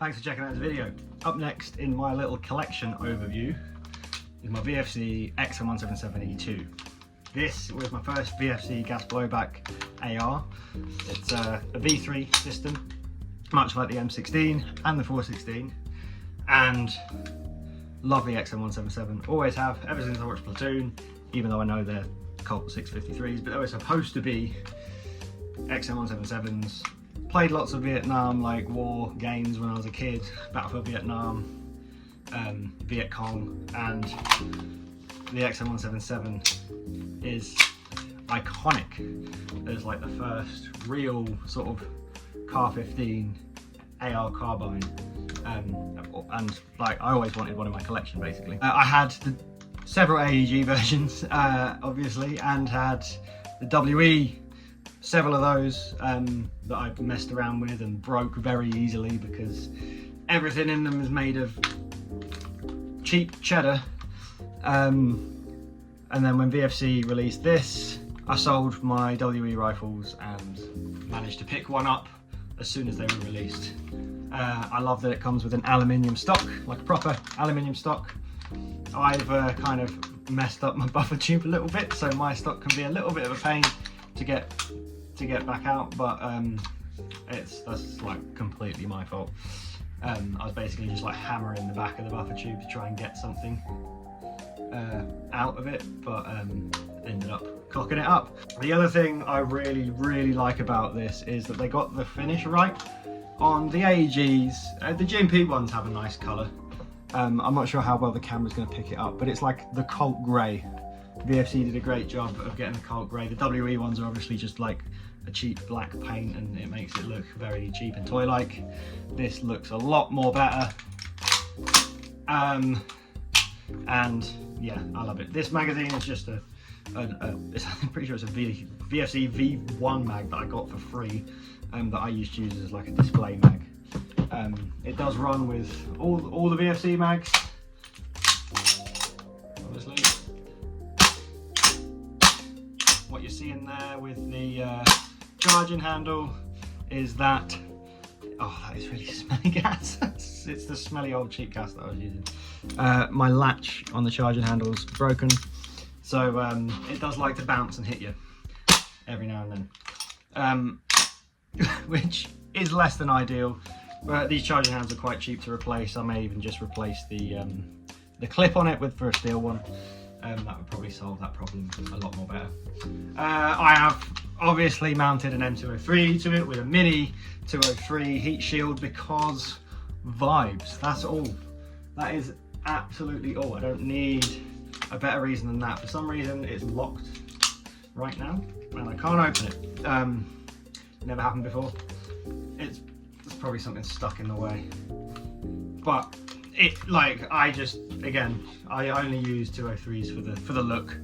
Thanks for checking out this video. Up next in my little collection overview is my Vfc Xm177E2. This was my first VFC gas blowback AR. It's a V3 system, much like the M16 and the 416, and love the Xm177. Always have, ever since I watched Platoon, even though I know they're Colt 653s, but they were supposed to be Xm177s. Played lots of Vietnam like war games when I was a kid, Battlefield Vietnam, Viet Cong, and the Xm177 is iconic as like the first real sort of Car 15 AR carbine, and like I always wanted one in my collection basically. I had several AEG versions obviously, and had the WE, several of those that I've messed around with and broke very easily because everything in them is made of cheap cheddar. And then when VFC released this, I sold my WE rifles and managed to pick one up as soon as they were released. I love that it comes with an aluminium stock, like a proper aluminium stock. I've kind of messed up my buffer tube a little bit, so my stock can be a little bit of a pain to get back out, but that's like completely my fault. I was basically just like hammering the back of the buffer tube to try and get something out of it, but ended up cocking it up. The other thing I really like about this is that they got the finish right on the AEGs. The GMP ones have a nice colour. I'm not sure how well the camera's going to pick it up, but it's like the Colt grey. VFC did a great job of getting the Colt grey. The WE ones are obviously just like a cheap black paint and it makes it look very cheap and toy-like. This looks a lot more better. And yeah, I love it. This magazine is just I'm pretty sure it's a VFC V1 mag that I got for free, that I used to use as like a display mag. It does run with all the VFC mags, obviously. What you're seeing there with the charging handle is that, oh, that is really smelly gas. It's the smelly old cheap gas that I was using. My latch on the charging handle is broken, so it does like to bounce and hit you every now and then, which is less than ideal. But these charging handles are quite cheap to replace. I may even just replace the clip on it for a steel one. That would probably solve that problem a lot more better. I have obviously mounted an M203 to it with a mini 203 heat shield because vibes, that's all. That is absolutely all. I don't need a better reason than that. For some reason it's locked right now and I can't open it. Never happened before. It's probably something stuck in the way. But I only use 203s for the look,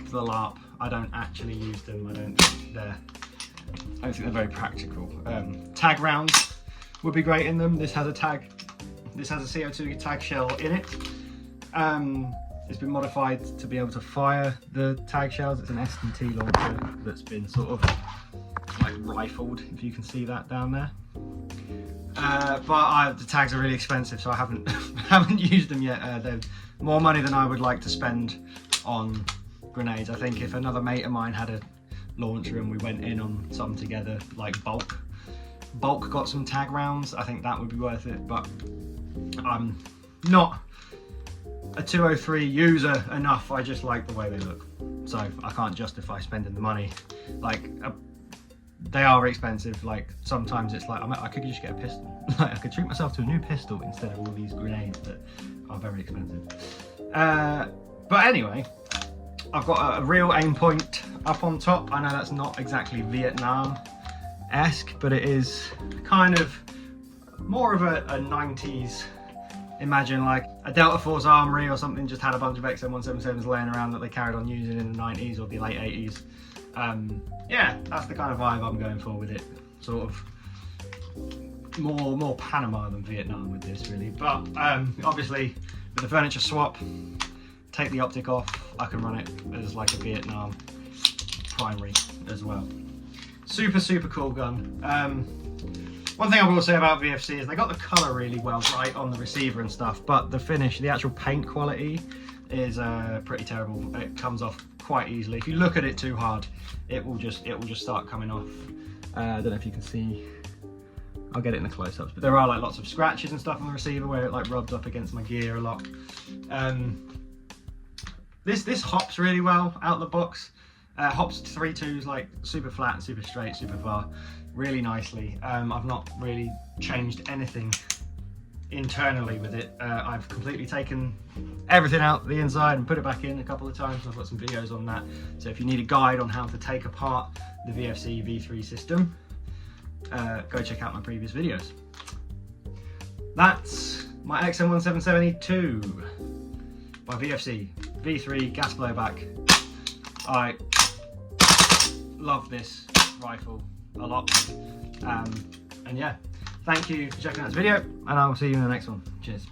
for the LARP. I don't actually use them. I don't think they're very practical. Tag rounds would be great in them. This has a CO2 tag shell in it. It's been modified to be able to fire the tag shells. It's an S&T launcher that's been sort of like rifled, if you can see that down there. But the tags are really expensive, so I haven't used them yet. They're more money than I would like to spend on grenades. I think if another mate of mine had a launcher and we went in on some together, like Bulk got some tag rounds, I think that would be worth it. But I'm not a 203 user enough. I just like the way they look, so I can't justify spending the money. Like they are expensive. Like sometimes it's like I could just get a pistol. Like I could treat myself to a new pistol instead of all these grenades that are very expensive. But anyway, I've got a real aim point up on top. I know that's not exactly Vietnam-esque, but it is kind of more of a 90s. Imagine like a Delta Force Armory or something just had a bunch of Xm177s laying around that they carried on using in the 90s or the late 80s. Yeah, that's the kind of vibe I'm going for with it. Sort of more Panama than Vietnam with this, really. But obviously, with the furniture swap, take the optic off, I can run it as like a Vietnam primary as well. Super cool gun. One thing I will say about VFC is they got the colour really well right on the receiver and stuff, but the finish, the actual paint quality is pretty terrible. It comes off quite easily. If you look at it too hard, it will just start coming off. I don't know if you can see. I'll get it in the close-ups, but there are like lots of scratches and stuff on the receiver where it like rubs up against my gear a lot. This hops really well out of the box. Hops 3.2s like super flat, super straight, super far, really nicely. I've not really changed anything internally with it. I've completely taken everything out the inside and put it back in a couple of times. I've got some videos on that. So if you need a guide on how to take apart the VFC V3 system, go check out my previous videos. That's my Xm177E2 by VFC V3 gas blowback. I love this rifle a lot, and yeah, thank you for checking out this video, and I will see you in the next one. Cheers.